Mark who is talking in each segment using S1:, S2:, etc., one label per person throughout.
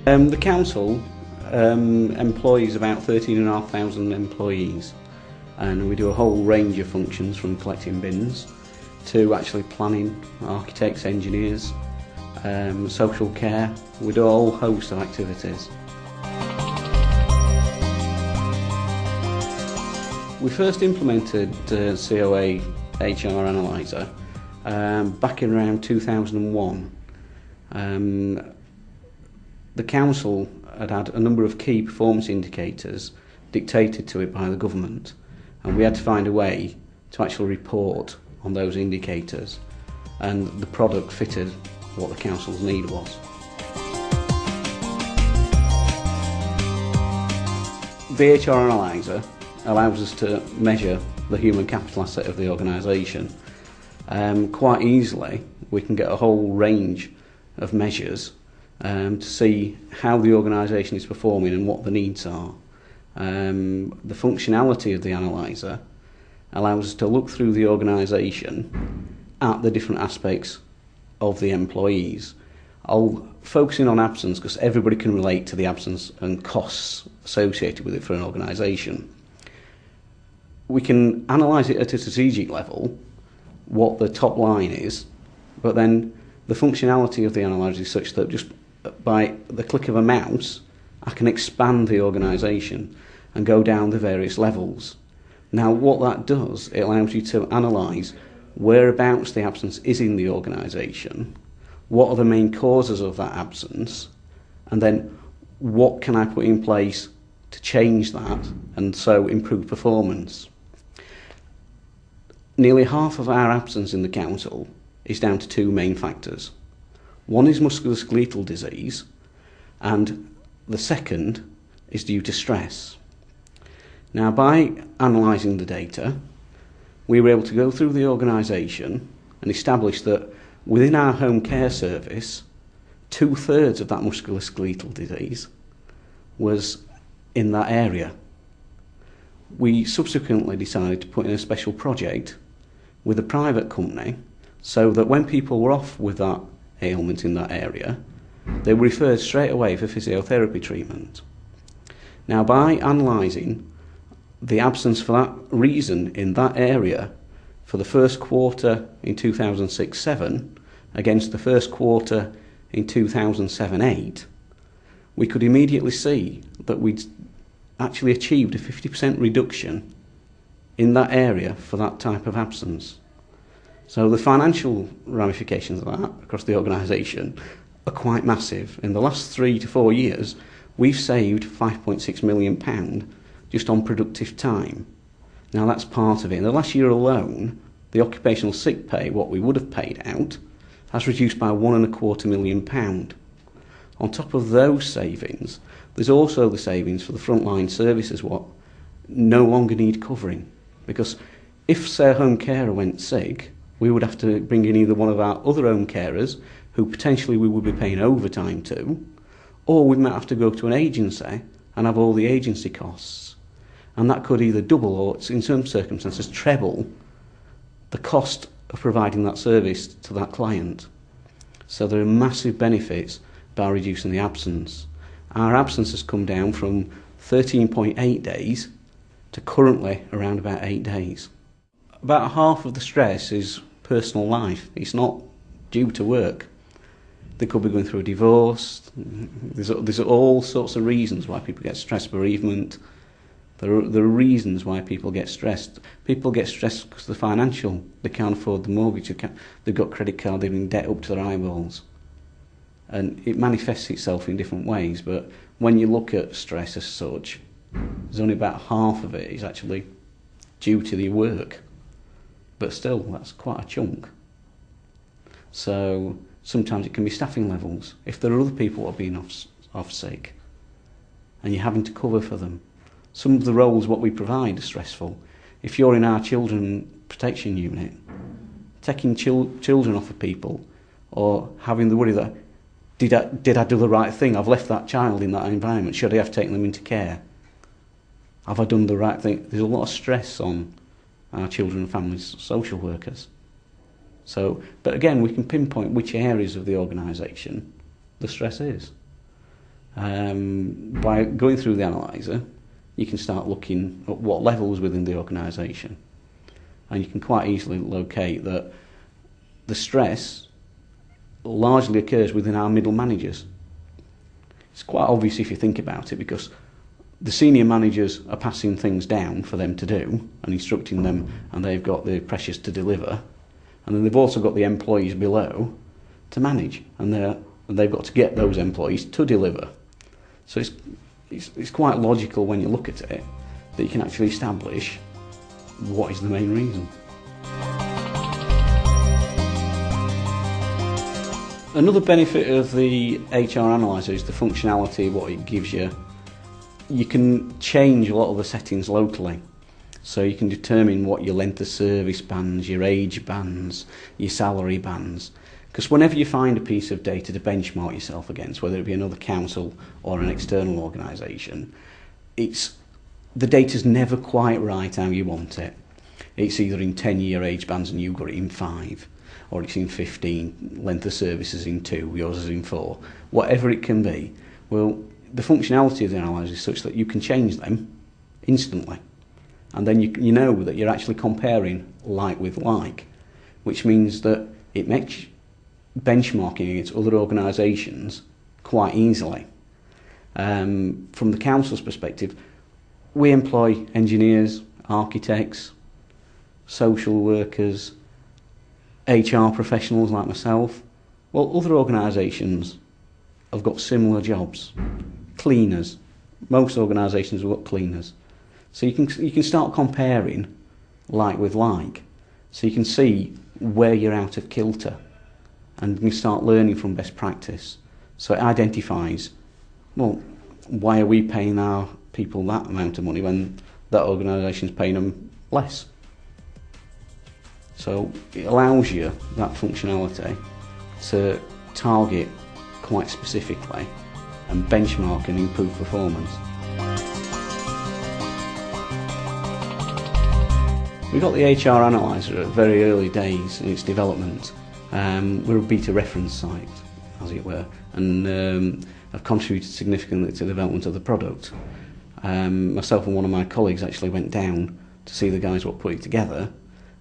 S1: The council employs about 13,500 employees, and we do a whole range of functions from collecting bins to actually planning, architects, engineers, social care. We do a whole host of activities. We first implemented COA HR Analyzer back in around 2001. The council had a number of key performance indicators dictated to it by the government, and we had to find a way to actually report on those indicators, and the product fitted what the council's need was. The HR Analyzer allows us to measure the human capital asset of the organisation. Quite easily we can get a whole range of measures to see how the organisation is performing and what the needs are. The functionality of the analyzer allows us to look through the organisation at the different aspects of the employees. I'll focus in on absence because everybody can relate to the absence and costs associated with it for an organisation. We can analyse it at a strategic level, what the top line is, but then the functionality of the analyzer is such that just by the click of a mouse I can expand the organisation and go down the various levels. Now what that does, it allows you to analyse whereabouts the absence is in the organisation, what are the main causes of that absence, and then what can I put in place to change that and so improve performance. Nearly half of our absence in the council is down to two main factors. One is musculoskeletal disease, and the second is due to stress. Now, by analysing the data, we were able to go through the organisation and establish that within our home care service, 2/3 of that musculoskeletal disease was in that area. We subsequently decided to put in a special project with a private company so that when people were off with that ailment in that area, they were referred straight away for physiotherapy treatment. Now, by analysing the absence for that reason in that area for the first quarter in 2006-07 against the first quarter in 2007-08, we could immediately see that we'd actually achieved a 50% reduction in that area for that type of absence. So the financial ramifications of that across the organisation are quite massive. In the last 3 to 4 years, we've saved £5.6 million just on productive time. Now that's part of it. In the last year alone, the occupational sick pay, what we would have paid out, has reduced by £1.25 million. On top of those savings, there's also the savings for the frontline services what no longer need covering. Because if, say, a home carer went sick, we would have to bring in either one of our other home carers, who potentially we would be paying overtime to, or we might have to go to an agency and have all the agency costs. And that could either double or, in some circumstances, treble the cost of providing that service to that client. So there are massive benefits by reducing the absence. Our absence has come down from 13.8 days to currently around about 8 days. About half of the stress is personal life. It's not due to work. They could be going through a divorce. There's all sorts of reasons why people get stressed. Bereavement. There are reasons why people get stressed. People get stressed because of the financial. They can't afford the mortgage. They've got credit card. They're in debt up to their eyeballs. And it manifests itself in different ways. But when you look at stress as such, there's only about half of it is actually due to the work. But still, that's quite a chunk. So sometimes it can be staffing levels. If there are other people who are being off sick and you're having to cover for them, some of the roles what we provide are stressful. If you're in our children protection unit, taking children off of people or having the worry that did I do the right thing? I've left that child in that environment. Should I have taken them into care? Have I done the right thing? There's a lot of stress on our children and families social workers. So, but again, we can pinpoint which areas of the organisation the stress is. By going through the analyzer, you can start looking at what levels within the organisation, and you can quite easily locate that the stress largely occurs within our middle managers. It's quite obvious if you think about it, because the senior managers are passing things down for them to do and instructing them, and they've got the pressures to deliver, and then they've also got the employees below to manage, and they've got to get those employees to deliver. So it's quite logical when you look at it that you can actually establish what is the main reason. Another benefit of the HR Analyzer is the functionality, what it gives you. You can change a lot of the settings locally. So you can determine what your length of service bands, your age bands, your salary bands. Because whenever you find a piece of data to benchmark yourself against, whether it be another council or an external organisation, the data's never quite right how you want it. It's either in 10-year age bands and you've got it in 5, or it's in 15, length of service is in 2, yours is in 4. Whatever it can be, well, the functionality of the analyzer is such that you can change them instantly. And then you know that you're actually comparing like with like, which means that it makes benchmarking against other organisations quite easily. From the council's perspective, we employ engineers, architects, social workers, HR professionals like myself. Well, other organisations have got similar jobs. Cleaners. Most organisations have got cleaners. So you can start comparing like with like. So you can see where you're out of kilter, and you can start learning from best practice. So it identifies, well, why are we paying our people that amount of money when that organisation's paying them less? So it allows you that functionality to target quite specifically and benchmark and improve performance. We got the HR Analyzer at very early days in its development. We're a beta reference site, as it were, and have contributed significantly to the development of the product. Myself and one of my colleagues actually went down to see the guys what put it together,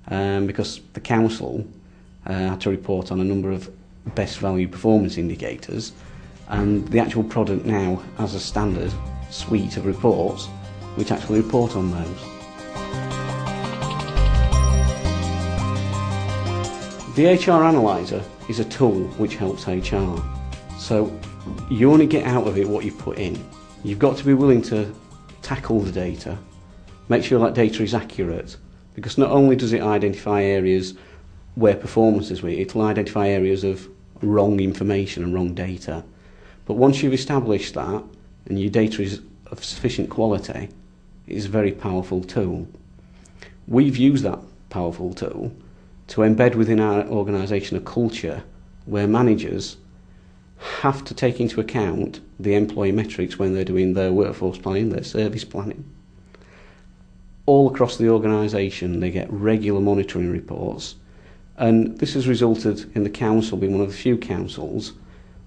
S1: because the council had to report on a number of best value performance indicators, and the actual product now has a standard suite of reports which actually report on those. The HR Analyzer is a tool which helps HR. So you only get out of it what you put in. You've got to be willing to tackle the data, make sure that data is accurate, because not only does it identify areas where performance is weak, it'll identify areas of wrong information and wrong data. But once you've established that and your data is of sufficient quality, it is a very powerful tool. We've used that powerful tool to embed within our organisation a culture where managers have to take into account the employee metrics when they're doing their workforce planning, their service planning. All across the organisation they get regular monitoring reports, and this has resulted in the council being one of the few councils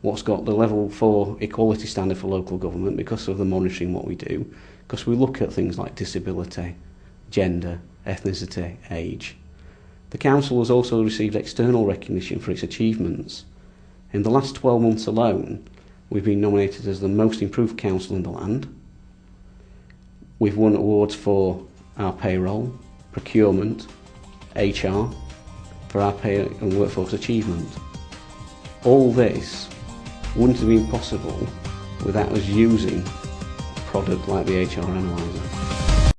S1: what's got the level 4 equality standard for local government because of the monitoring what we do, because we look at things like disability, gender, ethnicity, age. The council has also received external recognition for its achievements. In the last 12 months alone, we've been nominated as the most improved council in the land. We've won awards for our payroll, procurement, HR, for our pay and workforce achievement. All this wouldn't have been possible without us using a product like the HR Analyzer.